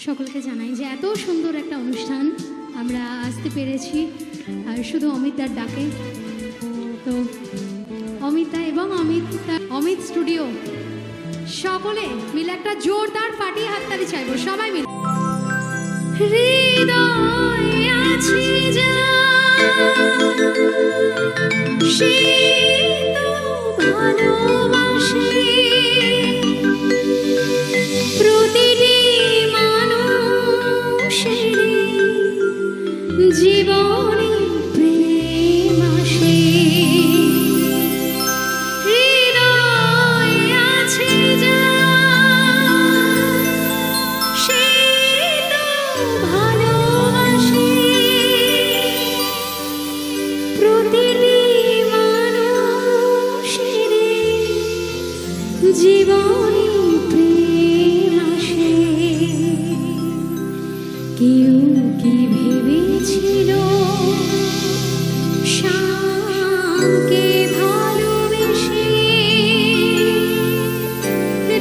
সকলকে জানাই যে এত সুন্দর একটা অনুষ্ঠান আমরা আসতে পেরেছি আর শুধু অমিতার ডাকে। তো অমিতা এবং অমিত স্টুডিও সকলে মিলে একটা জোরদার ফাটিয়ে হাততালি চাইবো সবাই মিলে। হৃদয়ে আছে যা সে তো ভালোবাসে, প্রতিটি মানুষের জীবনে প্রেম আসে। হৃদয়ে আছে যা সে তো ভালোবাসে, প্রতিটি মানুষের জীবনে প্রেম আসে। কেউ কি ভেবেছিল শ্যামকে ভালোবেসে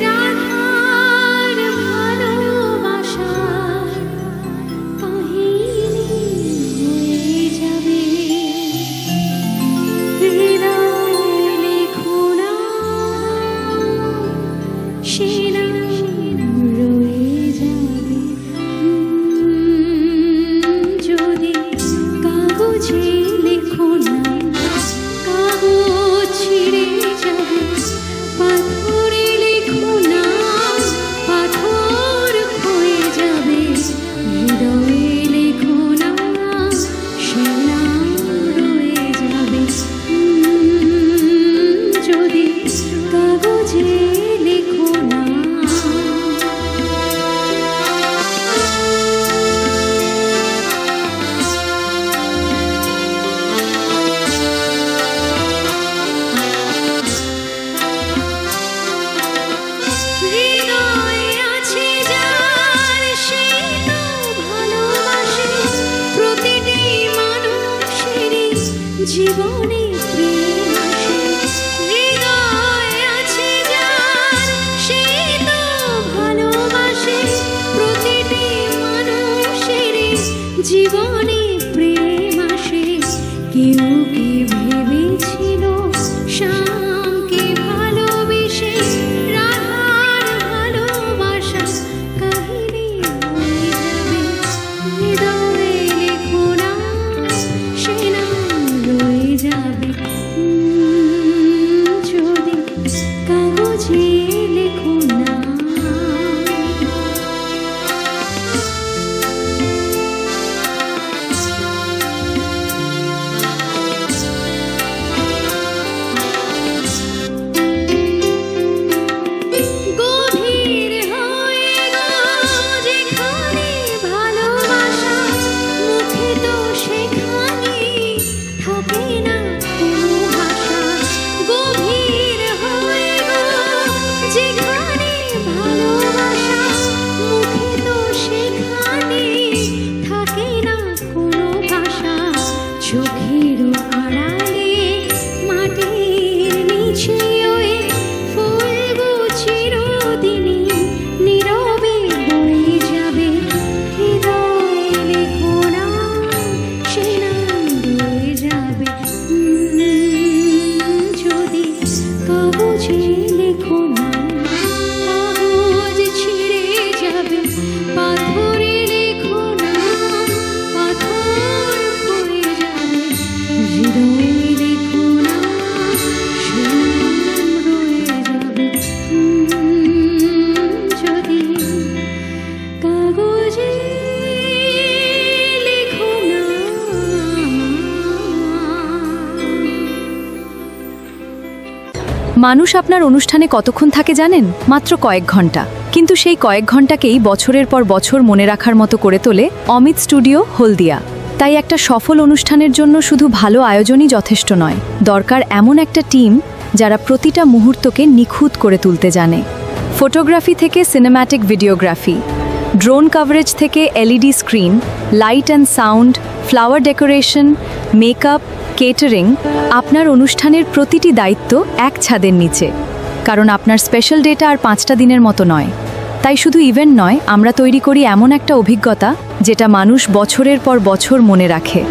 রাধার ভালোবাসার কাহিনী হয়ে যাবে। হৃদয়ে লেখো না সে নাম রয়ে যাবে। যদি কাগজে লেখো না কাগজ ছিঁড়ে যাবে, পাথরে লেখো না পাথর ক্ষয়ে যাবে। হৃদয়ে লেখো না সে নাম রয়ে যাবে। যদি কাগজে লেখো না। হৃদয়ে আছে যার সে তো ভালোবাসে, প্রতিটি মানুষের জীবনে প্রেম আসে। হৃদয়ে আছে যার সে তো ভালোবাসে, প্রতিটি মানুষের জীবনে প্রেম আসে। কেউ কি ভেবেছিল শ্যামকে ভালোবেসে রাধার ভালোবাসা কাহিনী হয়ে যাবে। হৃদয়ে লেখো না সে নাম রয়ে যাবে। যদি কাগজে লেখো না। গভীর হয়ে যেখানে ভালোবাসা, মুখে তো সেখানে থাকে না কোনো ভাষা। গভীর হয়ে যেখানে ভালোবাসা, মুখে তো সেখানে থাকে না কোনো ভাষা। চোখের আড়ালে মাটির নিচে ওই ফুলগো চিরদিনই নীরবে বয়ে যাবে। হৃদয়ে লেখো না সে নাম রয়ে যাবে। যদি কাগজে লেখো না কাগজ ছিঁড়ে যাবে, পাথরে লেখো না পাথর ক্ষয়ে যাবে। হৃদয়ে লেখো না সে নাম রয়ে যাবে। যদি কাগজে লেখো না। মানুষ আপনার অনুষ্ঠানে কতক্ষণ থাকে জানেন? মাত্র কয়েক ঘন্টা। কিন্তু সেই কয়েক ঘন্টাকেই বছরের পর বছর মনে রাখার মতো করে তোলে অমিত স্টুডিও হলদিয়া। তাই একটা সফল অনুষ্ঠানের জন্য শুধু ভালো আয়োজনই যথেষ্ট নয়, দরকার এমন একটা টিম যারা প্রতিটা মুহূর্তকে নিখুঁত করে তুলতে জানে। ফটোগ্রাফি থেকে সিনেম্যাটিক ভিডিওগ্রাফি, ড্রোন কভারেজ থেকে LED screen, light and sound, flower decoration, makeup, catering, আপনার অনুষ্ঠানের প্রতিটি দায়িত্ব এক ছাদের নিচে। কারণ আপনার স্পেশাল ডেটা আর 5টা দিনের মতো নয়, তাই শুধু ইভেন্ট নয়, আমরা তৈরি করি এমন একটা অভিজ্ঞতা যেটা মানুষ বছরের পর বছর মনে রাখে।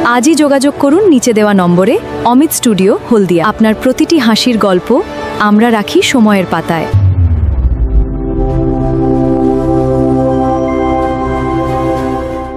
আজই যোগাযোগ করুন নিচে দেওয়া নম্বরে। অমিত স্টুডিও, হলদিয়া। আপনার প্রতিটি হাসির গল্প আমরা রাখি সময়ের পাতায়।